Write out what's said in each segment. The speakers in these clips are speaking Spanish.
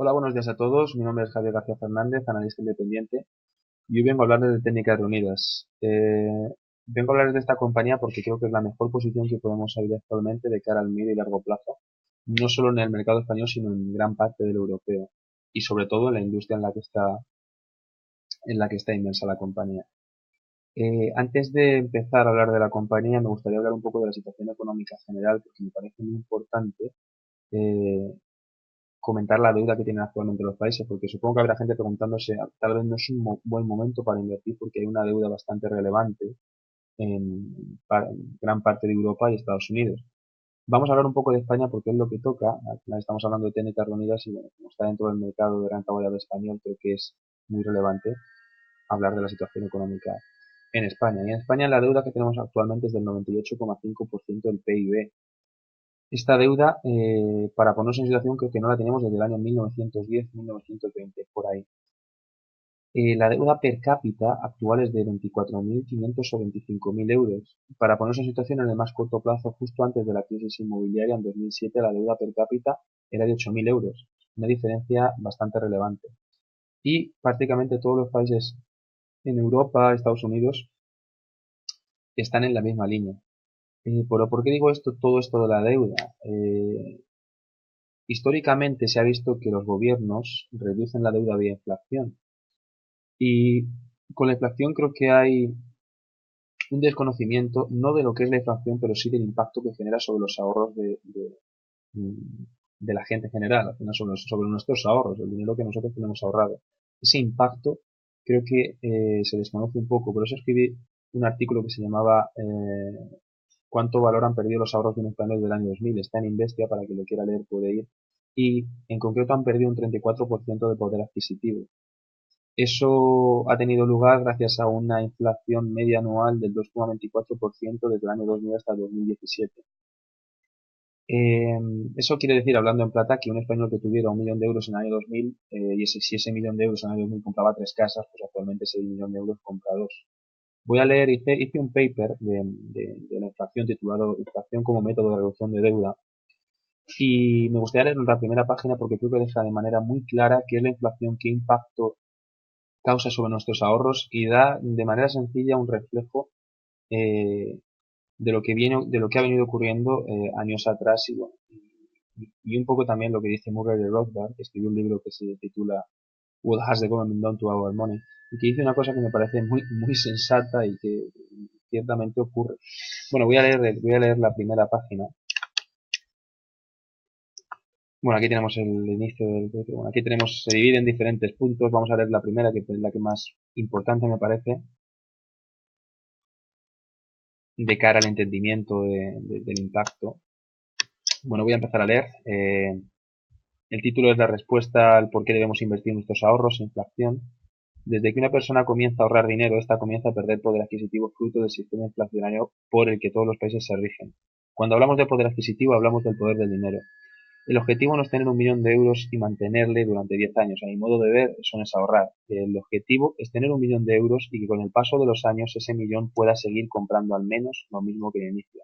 Hola, buenos días a todos. Mi nombre es Javier García Fernández, analista independiente, y hoy vengo a hablarles de Técnicas Reunidas. Vengo a hablarles de esta compañía porque creo que es la mejor posición que podemos abrir actualmente de cara al medio y largo plazo, no solo en el mercado español, sino en gran parte del europeo, y sobre todo en la industria en la que está inmersa la compañía. Antes de empezar a hablar de la compañía, me gustaría hablar un poco de la situación económica general, porque me parece muy importante eh, comentar la deuda que tienen actualmente los países, porque supongo que habrá gente preguntándose, tal vez no es un buen momento para invertir porque hay una deuda bastante relevante en gran parte de Europa y Estados Unidos. Vamos a hablar un poco de España porque es lo que toca. Al final estamos hablando de técnicas reunidas y bueno, como está dentro del mercado de renta variable español, creo que es muy relevante hablar de la situación económica en España. Y en España la deuda que tenemos actualmente es del 98,5% del PIB. Esta deuda, para ponernos en situación, creo que no la tenemos desde el año 1910-1920, por ahí. La deuda per cápita actual es de 24.500 o 25.000 euros. Para ponernos en situación, en el más corto plazo, justo antes de la crisis inmobiliaria, en 2007, la deuda per cápita era de 8.000 euros, una diferencia bastante relevante. Y prácticamente todos los países en Europa, Estados Unidos, están en la misma línea. ¿Por qué digo esto, todo esto de la deuda? Históricamente se ha visto que los gobiernos reducen la deuda vía inflación y con la inflación creo que hay un desconocimiento no de lo que es la inflación, pero sí del impacto que genera sobre los ahorros de la gente en general, al final sobre nuestros ahorros, el dinero que nosotros tenemos ahorrado. Ese impacto creo que se desconoce un poco, por eso escribí un artículo que se llamaba ¿Cuánto valor han perdido los ahorros de un español del año 2000? Está en Investia, para quien lo quiera leer puede ir. Y en concreto han perdido un 34% de poder adquisitivo. Eso ha tenido lugar gracias a una inflación media anual del 2,24% desde el año 2000 hasta el 2017. Eh, Eso quiere decir, hablando en plata, que un español que tuviera 1.000.000 de euros en el año 2000, si ese millón de euros en el año 2000 compraba tres casas, pues actualmente ese millón de euros compra dos. Voy a leer, hice un paper de la inflación titulado Inflación como método de reducción de deuda, y me gustaría leer la primera página porque creo que deja de manera muy clara qué es la inflación, qué impacto causa sobre nuestros ahorros y da de manera sencilla un reflejo eh, de lo que ha venido ocurriendo años atrás y, bueno, y un poco también lo que dice Murray de Rothbard, que escribió un libro que se titula What Has the Government Done to Our Money, y que dice una cosa que me parece muy sensata y que ciertamente ocurre. Bueno, voy a leer la primera página. Bueno, aquí tenemos el inicio del... Bueno, aquí tenemos, se divide en diferentes puntos. Vamos a leer la primera, que es la que más importante me parece, de cara al entendimiento del impacto. Bueno, voy a empezar a leer. El título es la respuesta al por qué debemos invertir nuestros ahorros, inflación. Desde que una persona comienza a ahorrar dinero, esta comienza a perder poder adquisitivo fruto del sistema inflacionario por el que todos los países se rigen. Cuando hablamos de poder adquisitivo, hablamos del poder del dinero. El objetivo no es tener 1.000.000 de euros y mantenerle durante 10 años. A mi modo de ver, eso no es ahorrar. El objetivo es tener 1.000.000 de euros y que con el paso de los años ese millón pueda seguir comprando al menos lo mismo que en inicio.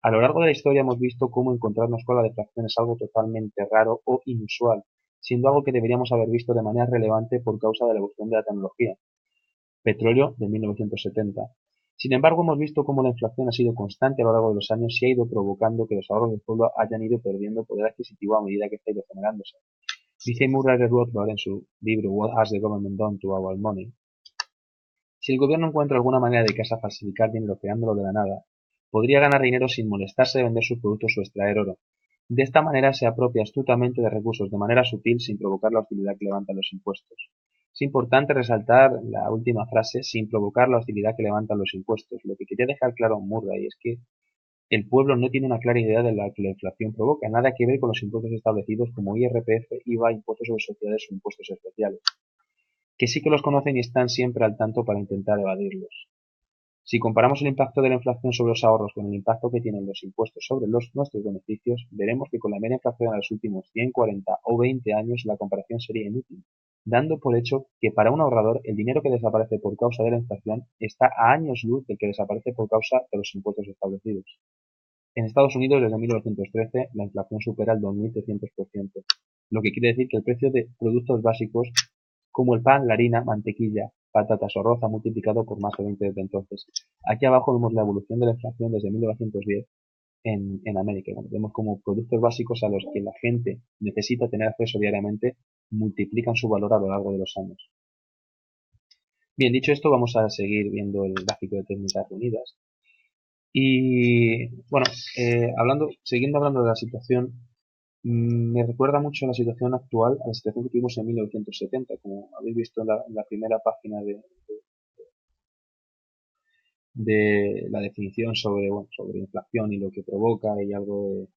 A lo largo de la historia hemos visto cómo encontrarnos con la deflación es algo totalmente raro o inusual, siendo algo que deberíamos haber visto de manera relevante por causa de la evolución de la tecnología. Petróleo de 1970. Sin embargo, hemos visto cómo la inflación ha sido constante a lo largo de los años y ha ido provocando que los ahorros del pueblo hayan ido perdiendo poder adquisitivo a medida que está ido generándose. Dice Murray Rothbard en su libro What Has the Government Done to Our Money? Si el gobierno encuentra alguna manera de que haga falsificar dinero creándolo de la nada, podría ganar dinero sin molestarse de vender sus productos o extraer oro. De esta manera se apropia astutamente de recursos de manera sutil sin provocar la hostilidad que levantan los impuestos. Es importante resaltar la última frase, sin provocar la hostilidad que levantan los impuestos. Lo que quería dejar claro Murray es que el pueblo no tiene una clara idea de la que la inflación provoca, nada que ver con los impuestos establecidos como IRPF, IVA, impuestos sobre sociedades o impuestos especiales, que sí que los conocen y están siempre al tanto para intentar evadirlos. Si comparamos el impacto de la inflación sobre los ahorros con el impacto que tienen los impuestos sobre nuestros beneficios, veremos que con la media inflación de los últimos 100, 40 o 20 años la comparación sería inútil, dando por hecho que para un ahorrador el dinero que desaparece por causa de la inflación está a años luz del que desaparece por causa de los impuestos establecidos. En Estados Unidos, desde 1913, la inflación supera el 2.300%, lo que quiere decir que el precio de productos básicos como el pan, la harina, mantequilla, patatas o arroz ha multiplicado por más de 20 desde entonces. Aquí abajo vemos la evolución de la inflación desde 1910 en América. Bueno, vemos como productos básicos a los que la gente necesita tener acceso diariamente multiplican su valor a lo largo de los años. Bien, dicho esto, vamos a seguir viendo el gráfico de técnicas reunidas. Y bueno, siguiendo hablando de la situación, me recuerda mucho la situación actual a la situación que tuvimos en 1970, como habéis visto en la primera página de la definición sobre inflación y lo que provoca y algo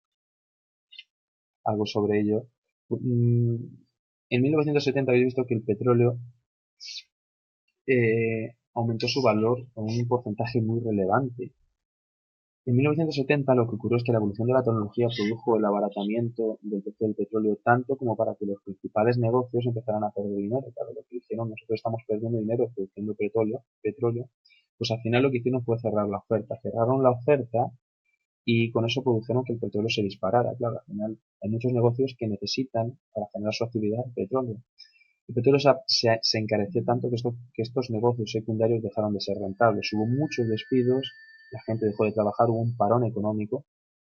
sobre ello. En 1970 habéis visto que el petróleo aumentó su valor con un porcentaje muy relevante. En 1970 lo que ocurrió es que la evolución de la tecnología produjo el abaratamiento del precio del petróleo tanto como para que los principales negocios empezaran a perder dinero. Claro, lo que hicieron, nosotros estamos perdiendo dinero produciendo petróleo, pues al final lo que hicieron fue cerrar la oferta. Cerraron la oferta y con eso produjeron que el petróleo se disparara. Claro, al final hay muchos negocios que necesitan para generar su actividad el petróleo. El petróleo se encareció tanto que estos negocios secundarios dejaron de ser rentables. Hubo muchos despidos, la gente dejó de trabajar, hubo un parón económico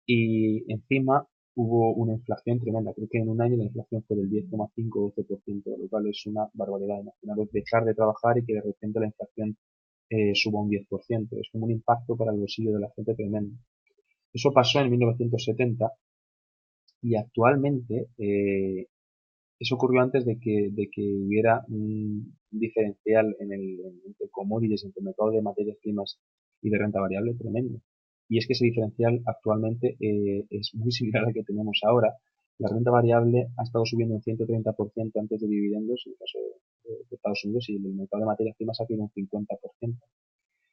y encima hubo una inflación tremenda. Creo que en un año la inflación fue del 10,5 o 12%, lo cual es una barbaridad. Imaginaros dejar de trabajar y que de repente la inflación suba un 10%. Es como un impacto para el bolsillo de la gente tremendo. Eso pasó en 1970 y actualmente eso ocurrió antes de que hubiera un diferencial entre commodities, entre el mercado de materias primas y de renta variable tremendo. Y es que ese diferencial actualmente es muy similar al que tenemos ahora. La renta variable ha estado subiendo un 130% antes de dividendos en el caso de Estados Unidos y el mercado de materias primas ha sido un 50%.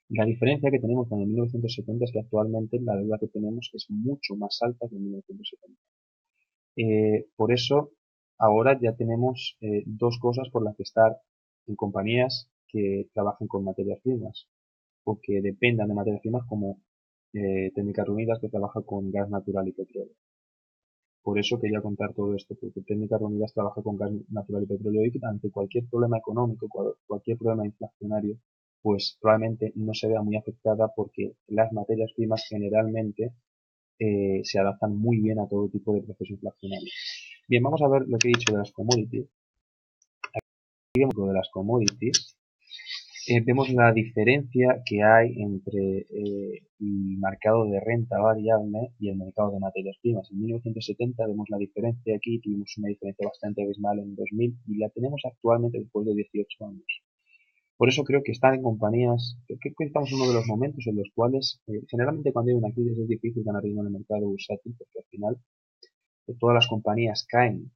La diferencia que tenemos con el 1970 es que actualmente la deuda que tenemos es mucho más alta que en 1970. Por eso, ahora ya tenemos dos cosas por las que estar en compañías que trabajen con materias primas o que dependan de materias primas como Técnicas Reunidas que trabaja con gas natural y petróleo. Por eso quería contar todo esto, porque Técnicas Reunidas trabaja con gas natural y petróleo y ante cualquier problema económico, cualquier problema inflacionario, pues probablemente no se vea muy afectada porque las materias primas generalmente se adaptan muy bien a todo tipo de proceso inflacionario. Bien, vamos a ver lo que he dicho de las commodities. Aquí vemos lo de las commodities. Vemos la diferencia que hay entre el mercado de renta variable y el mercado de materias primas. En 1970 vemos la diferencia aquí, tuvimos una diferencia bastante abismal en 2000 y la tenemos actualmente después de 18 años. Por eso creo que estar en compañías, creo que estamos en uno de los momentos en los cuales, generalmente cuando hay una crisis es difícil ganar dinero en el mercado bursátil porque al final todas las compañías caen,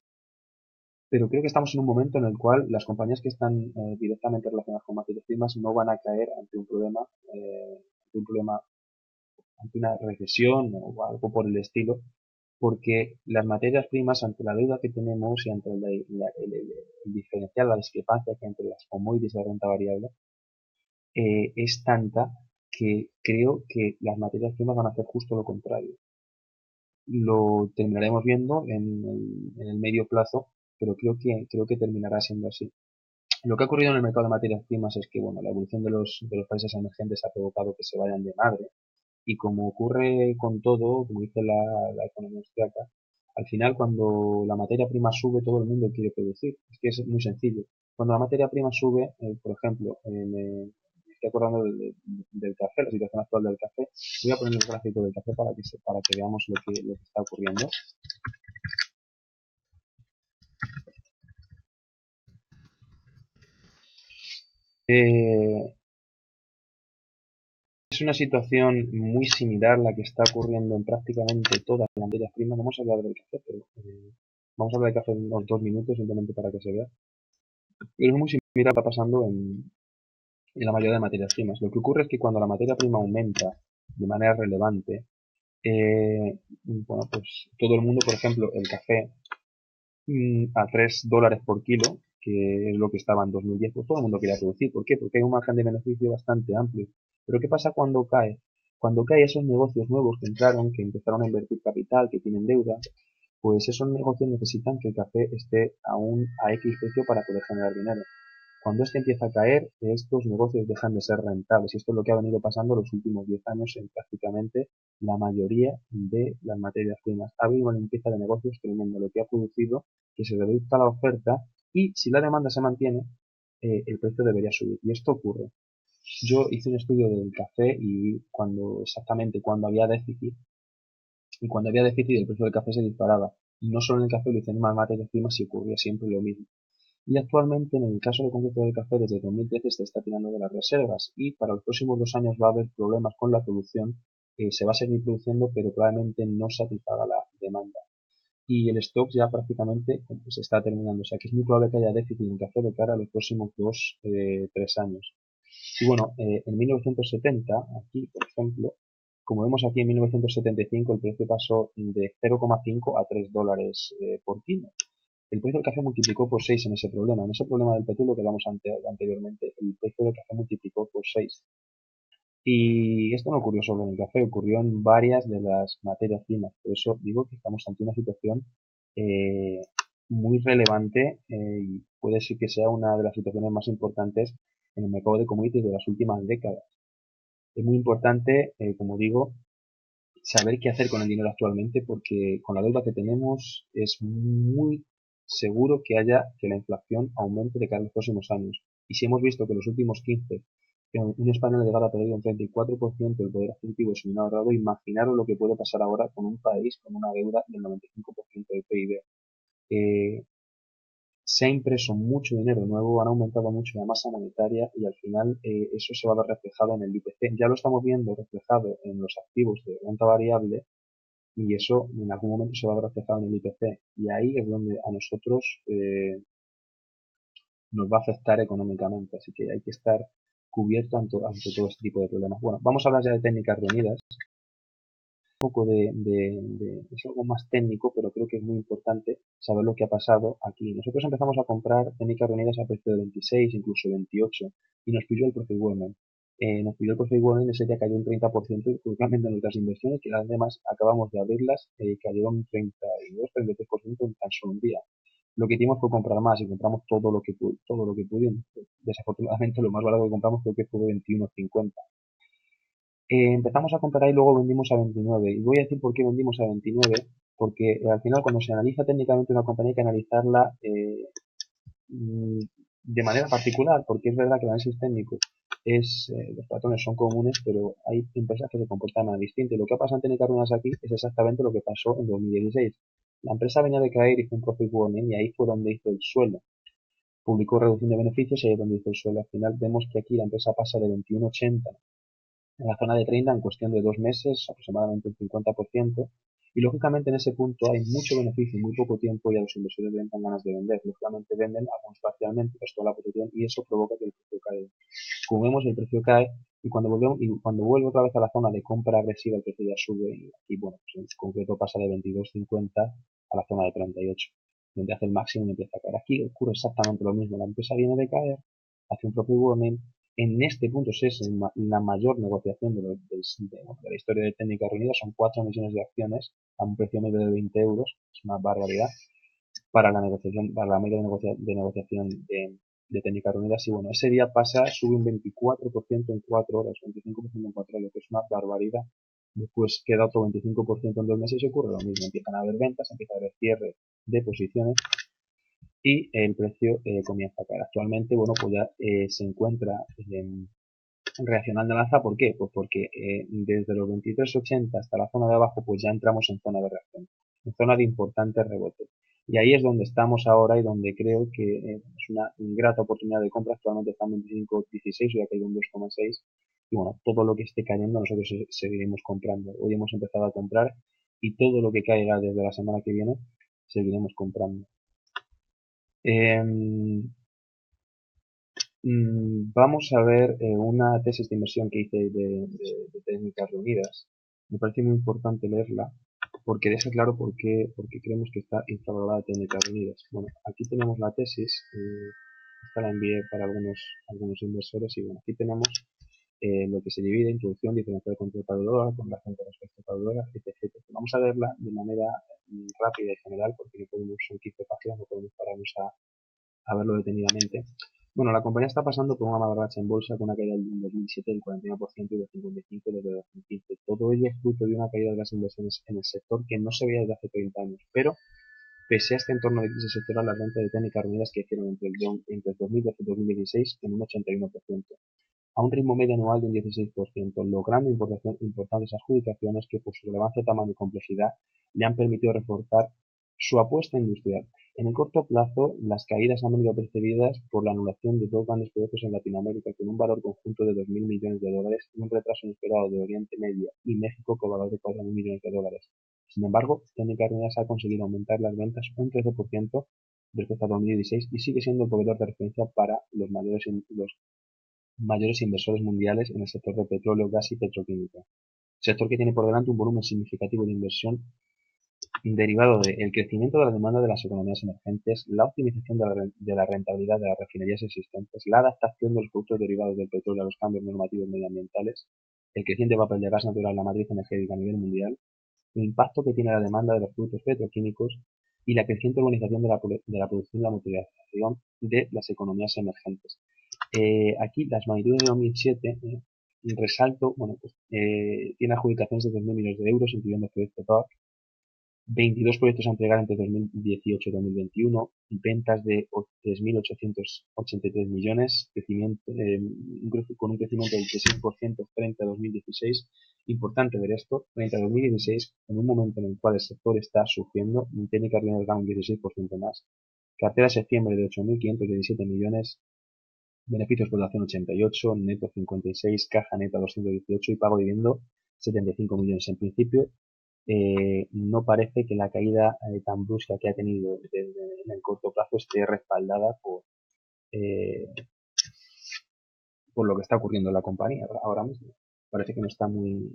pero creo que estamos en un momento en el cual las compañías que están directamente relacionadas con materias primas no van a caer ante una recesión o algo por el estilo, porque las materias primas, ante la deuda que tenemos y ante el diferencial, la discrepancia que hay entre las commodities y la renta variable, es tanta que creo que las materias primas van a hacer justo lo contrario. Lo terminaremos viendo en el medio plazo, pero creo que terminará siendo así. Lo que ha ocurrido en el mercado de materias primas es que bueno, la evolución de los países emergentes ha provocado que se vayan de madre y como ocurre con todo, como dice la economía austriaca, al final cuando la materia prima sube todo el mundo quiere producir. Es que es muy sencillo. Cuando la materia prima sube, por ejemplo, me estoy acordando del café, la situación actual del café. Voy a poner el gráfico del café para que veamos lo que está ocurriendo. Eh, Es una situación muy similar a la que está ocurriendo en prácticamente todas las materias primas. Vamos a hablar del café, pero vamos a hablar del café en unos 2 minutos simplemente para que se vea. Pero es muy similar a lo que está pasando en la mayoría de materias primas. Lo que ocurre es que cuando la materia prima aumenta de manera relevante, bueno, pues todo el mundo, por ejemplo, el café a $3 por kilo, que es lo que estaba en 2010, pues todo el mundo quería producir. ¿Por qué? Porque hay un margen de beneficio bastante amplio. Pero ¿qué pasa cuando cae? Cuando cae esos negocios nuevos que entraron, que empezaron a invertir capital, que tienen deuda, pues esos negocios necesitan que el café esté aún a X precio para poder generar dinero. Cuando este empieza a caer, estos negocios dejan de ser rentables. Y esto es lo que ha venido pasando los últimos 10 años en prácticamente la mayoría de las materias primas. Ha habido una limpieza de negocios tremenda, lo que ha producido que se reduzca la oferta y si la demanda se mantiene, el precio debería subir. Y esto ocurre. Yo hice un estudio del café y exactamente cuando había déficit, y cuando había déficit el precio del café se disparaba. Y no solo en el café, lo hice en más materias primas y ocurría siempre lo mismo. Y actualmente, en el caso de concreto del café, desde 2013 se está tirando de las reservas y para los próximos 2 años va a haber problemas con la producción. Se va a seguir produciendo, pero probablemente no satisfaga la demanda. Y el stock ya prácticamente se está terminando. O sea que es muy probable que haya déficit en café de cara a los próximos 2, 3 años. Y bueno, en 1970, aquí, por ejemplo, como vemos aquí en 1975, el precio pasó de 0,5 a $3 por kilo. El precio del café multiplicó por 6 en ese problema. En ese problema del petróleo que hablamos anteriormente, el precio del café multiplicó por 6. Y esto no ocurrió solo en el café, ocurrió en varias de las materias primas. Por eso digo que estamos ante una situación eh, muy relevante y puede ser que sea una de las situaciones más importantes en el mercado de commodities de las últimas décadas. Es muy importante, como digo, saber qué hacer con el dinero actualmente porque con la deuda que tenemos es muy seguro que la inflación aumente de cara a los próximos años. Y si hemos visto que en los últimos 15 un español ha llegado a perder un 34% del poder adquisitivo de su dinero ahorrado, imaginaros lo que puede pasar ahora con un país con una deuda del 95% del PIB. Eh, Se ha impreso mucho dinero nuevo, han aumentado mucho la masa monetaria y al final eso se va a ver reflejado en el IPC. Ya lo estamos viendo reflejado en los activos de renta variable y eso en algún momento se va a ver reflejado en el IPC. Y ahí es donde a nosotros nos va a afectar económicamente. Así que hay que estar cubierto ante todo este tipo de problemas. Bueno, vamos a hablar ya de técnicas reunidas. Un poco es algo más técnico, pero creo que es muy importante saber lo que ha pasado aquí. Nosotros empezamos a comprar técnicas reunidas a precio de 26, incluso 28, y nos pilló el Profit Warning. Nos pilló el Profit Warning, ese día cayó un 30% y curiosamente en nuestras inversiones, que las demás acabamos de abrirlas, cayeron un 32, 33% en tan solo un día. Lo que hicimos fue comprar más y compramos todo lo que pudimos. Desafortunadamente lo más barato que compramos creo que fue 21,50. Empezamos a comprar y luego vendimos a 29. Y voy a decir por qué vendimos a 29, porque al final cuando se analiza técnicamente una compañía hay que analizarla mm, de manera particular, porque es verdad que el análisis técnico los patrones son comunes, pero hay empresas que se comportan de manera distinta. Y lo que ha pasado en Técnicas Reunidas aquí es exactamente lo que pasó en 2016. La empresa venía de caer, hizo un profit warning y ahí fue donde hizo el suelo. Publicó reducción de beneficios y ahí es donde hizo el suelo. Al final vemos que aquí la empresa pasa de 21,80 en la zona de 30 en cuestión de 2 meses, aproximadamente un 50%. Y lógicamente en ese punto hay mucho beneficio en muy poco tiempo y a los inversores les dan ganas de vender. Lógicamente venden, algunos parcialmente, pues toda la posición y eso provoca que el precio caiga. Como vemos, el precio cae y cuando vuelve otra vez a la zona de compra agresiva, el precio ya sube y aquí, bueno, pues en concreto pasa de 22,50 a la zona de 38, donde hace el máximo y empieza a caer. Aquí ocurre exactamente lo mismo. La empresa viene de caer, hace un propio warning. En este punto es la mayor negociación de la historia de Técnicas Reunidas. Son 4 millones de acciones a un precio medio de 20 euros. Es una barbaridad para la negociación, para la media de negociación de Técnicas Reunidas. Y bueno, ese día sube un 24% en 4 horas, 25% en 4 horas, lo que es una barbaridad. Después queda otro 25% en 2 meses y ocurre lo mismo. Empiezan a haber ventas, empieza a haber cierre de posiciones y el precio comienza a caer. Actualmente, bueno, pues ya se encuentra reaccionando al alza. ¿Por qué? Pues porque desde los 23,80 hasta la zona de abajo, pues ya entramos en zona de reacción, en zona de importante rebote. Y ahí es donde estamos ahora y donde creo que es una grata oportunidad de compra. Actualmente está en 25,16, hoy ha caído en 2,6. Y bueno, todo lo que esté cayendo nosotros seguiremos comprando. Hoy hemos empezado a comprar y todo lo que caiga desde la semana que viene seguiremos comprando. Em, Vamos a ver una tesis de inversión que hice de técnicas reunidas. Me parece muy importante leerla porque deja claro por qué creemos que está infravalorada técnicas reunidas. Bueno, aquí tenemos la tesis, esta la envié para algunos inversores y bueno, aquí tenemos lo que se divide, introducción, diferencial control dólar, con relación con respecto al dólar, etc. Vamos a verla de manera rápida y general, porque no podemos, son 15 páginas, no podemos pararnos a verlo detenidamente. Bueno, la compañía está pasando por una mala racha en bolsa con una caída en 2007 del 41% y del 55% desde 2015. Todo ello es fruto de una caída de las inversiones en el sector que no se veía desde hace 30 años. Pero, pese a este entorno de crisis sectorial, las ventas de técnicas reunidas crecieron entre el 2012 y 2016 en un 81%, a un ritmo medio anual de un 16%, logrando importantes adjudicaciones que, por su relevancia, tamaño y complejidad, le han permitido reforzar su apuesta industrial. En el corto plazo, las caídas han venido percibidas por la anulación de dos grandes proyectos en Latinoamérica con un valor conjunto de 2.000 millones de dólares y un retraso inesperado de Oriente Medio y México con valor de 4.000 millones de dólares. Sin embargo, Técnicas Reunidas ha conseguido aumentar las ventas un 13% respecto a 2016 y sigue siendo el proveedor de referencia para los mayores inversores mundiales en el sector de petróleo, gas y petroquímica, sector que tiene por delante un volumen significativo de inversión derivado del crecimiento de la demanda de las economías emergentes, la optimización de la rentabilidad de las refinerías existentes, la adaptación de los productos derivados del petróleo a los cambios normativos medioambientales, el creciente papel de gas natural en la matriz energética a nivel mundial, el impacto que tiene la demanda de los productos petroquímicos y la creciente organización de la producción y la materialización de las economías emergentes. Aquí las magnitudes de 2007, resalto, bueno, pues, tiene adjudicaciones de 2.000 millones de euros, incluyendo el proyecto TOR, 22 proyectos a entregar entre 2018 y 2021, ventas de 3.883 millones, con un crecimiento del 16% frente a 2016. Importante ver esto, frente a 2016, en un momento en el cual el sector está sufriendo, Técnicas Reunidas gana un 16% más. Cartera de septiembre de 8.517 millones, beneficios por acción 88, neto 56, caja neta 218 y pago dividendo 75 millones. En principio, no parece que la caída tan brusca que ha tenido en el corto plazo esté respaldada eh, por lo que está ocurriendo en la compañía ahora mismo. Parece que no está muy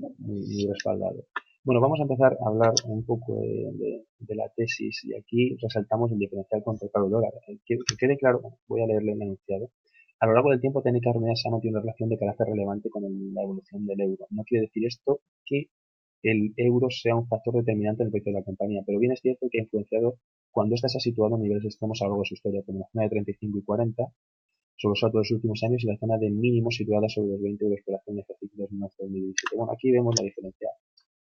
respaldado. Bueno, vamos a empezar a hablar un poco de la tesis y aquí resaltamos el diferencial contra el caro dólar. Que quede claro, voy a leerle el enunciado. A lo largo del tiempo, Técnicas Reunidas ha mantenido una relación de carácter relevante con la evolución del euro. No quiere decir esto que el euro sea un factor determinante en el precio de la compañía, pero bien es cierto que ha influenciado cuando ésta se ha situado en niveles extremos a lo largo de su historia, como la zona de 35 y 40, sobre los saltos de los últimos años, y la zona de mínimo situada sobre los 20 euros por acción de ejercicio 2017. Bueno, aquí vemos la diferencia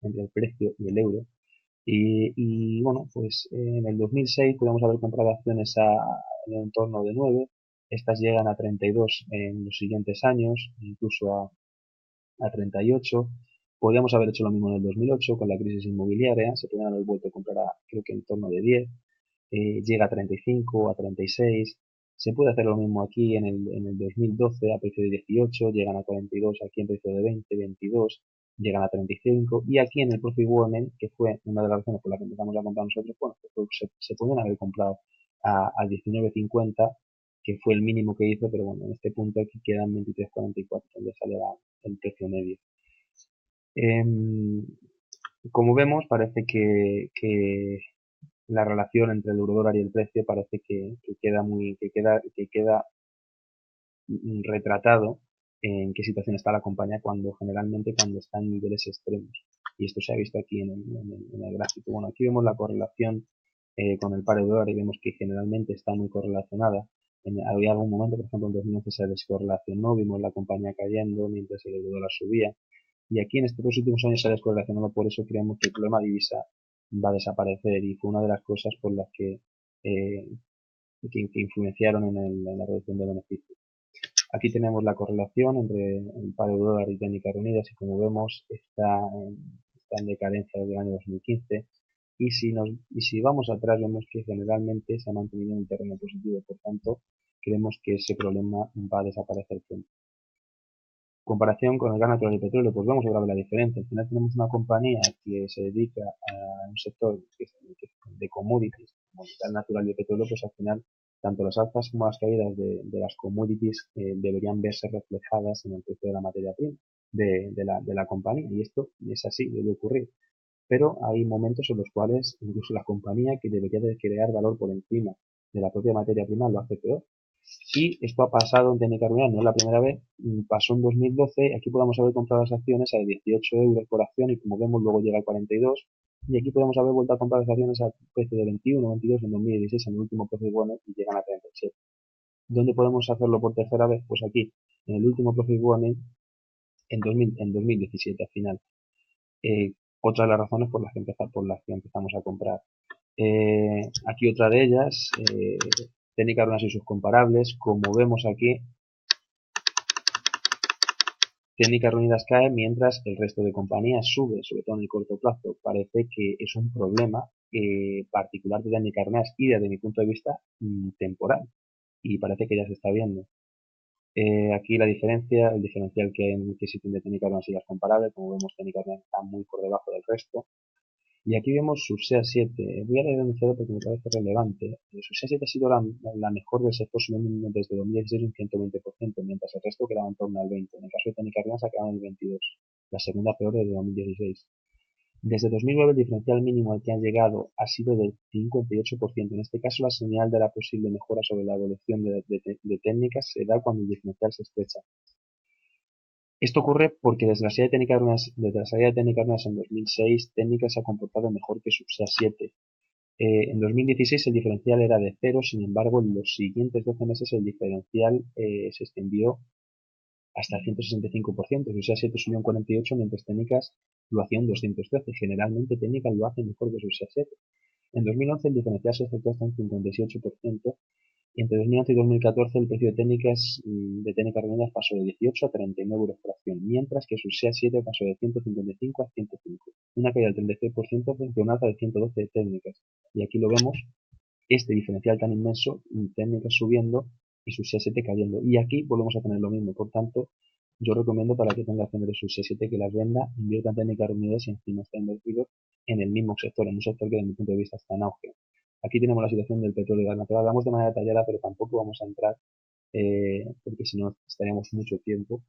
entre el precio y el euro. Y bueno, pues en el 2006 podemos haber comprado acciones en el entorno de 9, estas llegan a 32 en los siguientes años, incluso a 38. Podríamos haber hecho lo mismo en el 2008 con la crisis inmobiliaria, se podrían haber vuelto a comprar creo que en torno de 10, llega a 35, a 36. Se puede hacer lo mismo aquí en el 2012 a precio de 18, llegan a 42 aquí en precio de 20, 22, llegan a 35 y aquí en el Profit Warning, que fue una de las razones por las que empezamos a comprar nosotros, bueno, pues se pueden haber comprado a 19.50, que fue el mínimo que hizo, pero bueno, en este punto aquí quedan 23.44, donde sale el precio medio. Em, Como vemos, parece que la relación entre el eurodólar y el precio parece que queda retratado en qué situación está la compañía generalmente cuando está en niveles extremos. Y esto se ha visto aquí en el gráfico. Bueno, aquí vemos la correlación con el par de dólar y vemos que generalmente está muy correlacionada. Había algún momento, por ejemplo, en 2011 se descorrelacionó, vimos la compañía cayendo mientras el eurodólar subía. Y aquí en estos dos últimos años se ha descorrelacionado, por eso creemos que el problema de divisa va a desaparecer y fue una de las cosas por las eh, que influenciaron en la reducción de beneficios. Aquí tenemos la correlación entre el par de dólar y Técnicas Reunidas y como vemos está en decadencia desde el año 2015 y si vamos atrás vemos que generalmente se ha mantenido en un terreno positivo, por tanto creemos que ese problema va a desaparecer pronto. Comparación con el gas natural y petróleo, pues vamos a hablar de la diferencia. Al final tenemos una compañía que se dedica a un sector de commodities, como el gas natural y el petróleo, pues al final tanto las alzas como las caídas de las commodities deberían verse reflejadas en el precio de la materia prima de la compañía. Y esto es así, debe ocurrir. Pero hay momentos en los cuales incluso la compañía que debería de crear valor por encima de la propia materia prima lo hace peor. Y esto ha pasado en técnica reunida, no es la primera vez, pasó en 2012, aquí podemos haber comprado las acciones a 18 euros por acción y como vemos luego llega a 42 y aquí podemos haber vuelto a comprar las acciones a precio de 21, 22 en 2016 en el último Profit Warning y llegan a 37. ¿Dónde podemos hacerlo por tercera vez? Pues aquí, en el último Profit Warning en 2017 al final. Otra de las razones por las que empezamos a comprar. Aquí otra de ellas, técnica runas y sus comparables, como vemos aquí, técnicas reunidas cae mientras el resto de compañías sube, sobre todo en el corto plazo. Parece que es un problema particular de técnicas reunidas y desde mi punto de vista temporal. Y parece que ya se está viendo. Aquí la diferencia, el diferencial que hay en que existen de técnicas reunidas y las comparables, como vemos técnicas reunidas está muy por debajo del resto. Y aquí vemos su SEA7. Voy a leer enunciado porque me parece relevante. Su SEA7 ha sido la mejor del sector subiendo desde 2016 un 120%, mientras el resto quedaba en torno al 20%. En el caso de Técnica Real se ha quedado en el 22%, la segunda peor desde 2016. Desde 2009 el diferencial mínimo al que han llegado ha sido del 58%. En este caso la señal de la posible mejora sobre la evolución de técnicas se da cuando el diferencial se estrecha. Esto ocurre porque desde la salida de técnicas runas en 2006, técnicas se ha comportado mejor que su SEA7. En 2016 el diferencial era de cero, sin embargo, en los siguientes 12 meses el diferencial se extendió hasta el 165%. Su SEA7 subió un 48%, mientras técnicas lo hacía un 213%. Generalmente técnicas lo hacen mejor que su SEA7. En 2011 el diferencial se acercó hasta un 58%. Y entre 2011 y 2014 el precio de técnicas reunidas pasó de 18 a 39 euros por acción, mientras que su SEA7 pasó de 155 a 105, una caída del 36% frente a una alza de 112 de técnicas. Y aquí lo vemos, este diferencial tan inmenso, técnicas subiendo y su SEA7 cayendo. Y aquí volvemos a tener lo mismo, por tanto, yo recomiendo para que tenga acciones de su SEA7 que las venda, invierta en técnicas reunidas y encima está invertido en el mismo sector, en un sector que desde mi punto de vista está en auge. Aquí tenemos la situación del petróleo y gas natural. Hablamos de manera detallada, pero tampoco vamos a entrar porque si no estaríamos mucho tiempo.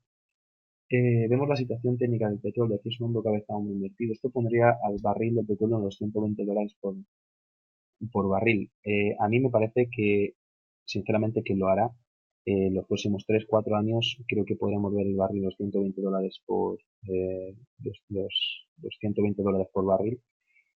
Vemos la situación técnica del petróleo. Aquí es un hombro cabeza muy invertido. Esto pondría al barril de petróleo en los 120 dólares por barril. A mí me parece que, sinceramente, que lo hará. Los próximos 3 4 años creo que podremos ver el barril los 120 dólares los 120 dólares por barril.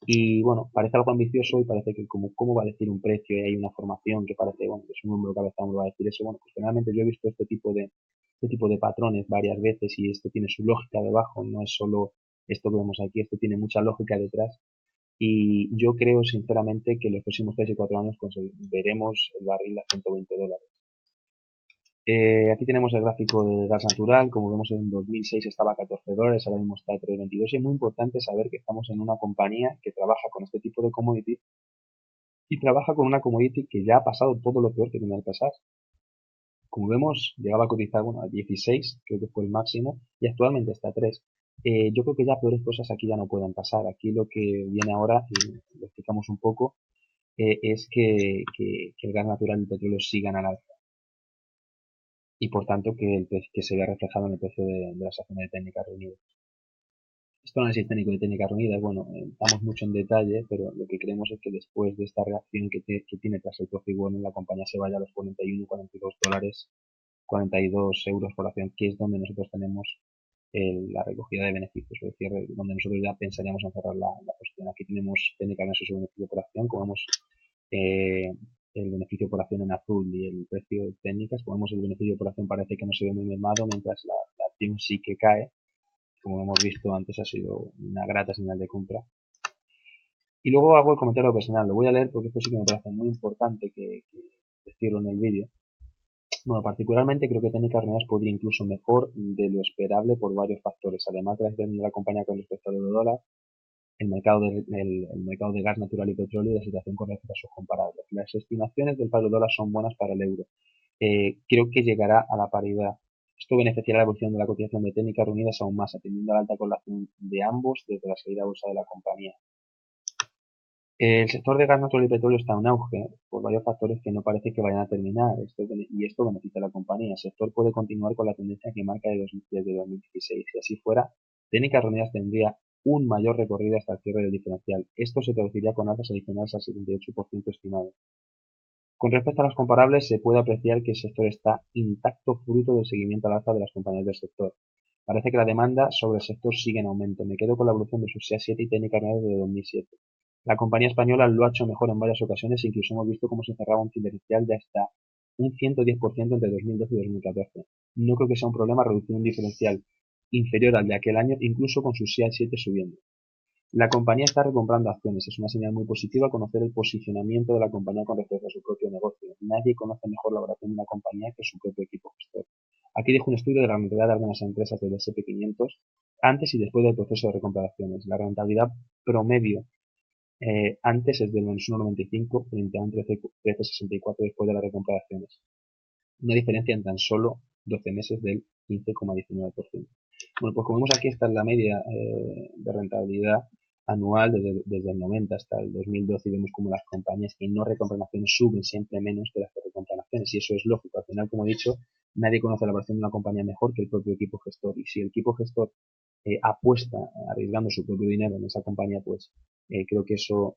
Y bueno, parece algo ambicioso y parece que como cómo va a decir un precio y hay una formación que parece, bueno, que es un número cabeza uno va a decir eso. Bueno, pues generalmente yo he visto este tipo de patrones varias veces y esto tiene su lógica debajo, no es solo esto que vemos aquí, esto tiene mucha lógica detrás. Y yo creo sinceramente que en los próximos 3 y 4 años veremos el barril a 120 dólares. Aquí tenemos el gráfico de gas natural, como vemos en 2006 estaba a 14 dólares, ahora mismo está a 3,22 y es muy importante saber que estamos en una compañía que trabaja con este tipo de commodity y trabaja con una commodity que ya ha pasado todo lo peor que tiene que pasar. Como vemos, llegaba a cotizar bueno, a 16, creo que fue el máximo, y actualmente está a 3. Yo creo que ya peores cosas aquí ya no pueden pasar. Aquí lo que viene ahora, y lo explicamos un poco, es que el gas natural y el petróleo sigan al alza y por tanto que se vea reflejado en el precio de las acciones de técnicas reunidas. Esto análisis técnico de técnicas reunidas, bueno, estamos mucho en detalle, pero lo que creemos es que después de esta reacción que tiene tras el profit warning, la compañía se vaya a los 41, 42 dólares, 42 euros por acción, que es donde nosotros tenemos la recogida de beneficios, es decir, donde nosotros ya pensaríamos en cerrar la posición. Aquí tenemos técnicamente su beneficio por acción, como vemos eh, el beneficio por acción en azul y el precio de técnicas, como vemos el beneficio por acción parece que no se ve muy mermado, mientras la acción sí que cae, como hemos visto antes ha sido una grata señal de compra. Y luego hago el comentario personal, lo voy a leer porque esto sí que me parece muy importante que decirlo en el vídeo. Bueno, particularmente creo que técnicas reunidas podría incluso mejor de lo esperable por varios factores. Además de la situación de la compañía con respecto al euro dólar, el mercado de gas natural y petróleo y la situación con respecto a sus comparables. Las estimaciones del paro dólar son buenas para el euro. Creo que llegará a la paridad. Esto beneficiará la evolución de la cotización de técnicas reunidas aún más, atendiendo a la alta correlación de ambos desde la salida a bolsa de la compañía. El sector de gas natural y petróleo está en auge por varios factores que no parece que vayan a terminar y esto beneficia a la compañía. El sector puede continuar con la tendencia que marca desde 2016. Si así fuera, Técnicas Reunidas tendría un mayor recorrido hasta el cierre del diferencial. Esto se traduciría con alzas adicionales al 78% estimado. Con respecto a los comparables, se puede apreciar que el sector está intacto fruto del seguimiento al alza de las compañías del sector. Parece que la demanda sobre el sector sigue en aumento. Me quedo con la evolución de su SEA 7 y técnica desde 2007. La compañía española lo ha hecho mejor en varias ocasiones, incluso hemos visto cómo se cerraba un diferencial de hasta un 110% entre 2012 y 2014. No creo que sea un problema reducir un diferencial inferior al de aquel año, incluso con su SEA 7 subiendo. La compañía está recomprando acciones. Es una señal muy positiva conocer el posicionamiento de la compañía con respecto a su propio negocio. Nadie conoce mejor la valoración de una compañía que su propio equipo gestor. Aquí dejo un estudio de la rentabilidad de algunas empresas del S&P 500 antes y después del proceso de recompra de acciones. La rentabilidad promedio antes es del -1,95 frente a un 13,64 después de la recompra de acciones. Una diferencia en tan solo 12 meses del 15,19%. Bueno, pues como vemos aquí, esta es la media de rentabilidad anual desde el 90 hasta el 2012 y vemos como las compañías que no recompran acciones suben siempre menos que las que recompran acciones y eso es lógico. Al final, como he dicho, nadie conoce la valoración de una compañía mejor que el propio equipo gestor y si el equipo gestor apuesta arriesgando su propio dinero en esa compañía, pues creo que eso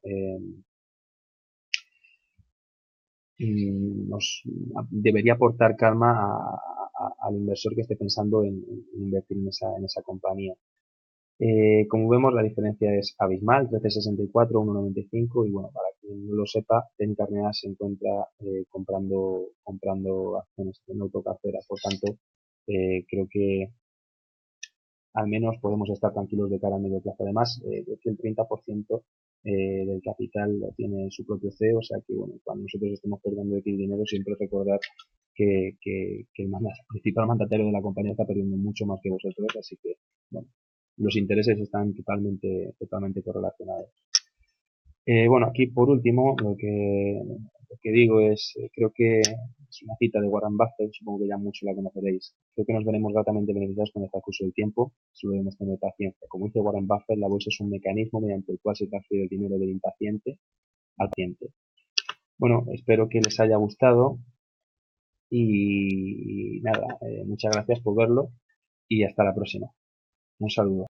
nos debería aportar calma al inversor que esté pensando en invertir en esa compañía. Como vemos, la diferencia es abismal, 13,64, 1,95 y bueno, para quien no lo sepa, Técnicas Reales se encuentra comprando acciones en autocartera, por tanto, creo que al menos podemos estar tranquilos de cara a medio plazo. Además, que el 30% del capital lo tiene su propio CEO, o sea que bueno, cuando nosotros estemos perdiendo X dinero, siempre recordar que el principal mandatario de la compañía está perdiendo mucho más que vosotros, así que bueno, los intereses están totalmente correlacionados. Bueno, aquí por último lo que digo es, creo que es una cita de Warren Buffett, supongo que ya mucho la conoceréis. Creo que nos veremos gratamente beneficiados con el transcurso del tiempo, solo debemos tener paciencia. Como dice Warren Buffett, la bolsa es un mecanismo mediante el cual se transfiere el dinero del impaciente al paciente. Bueno, espero que les haya gustado y nada, muchas gracias por verlo y hasta la próxima. Un saludo.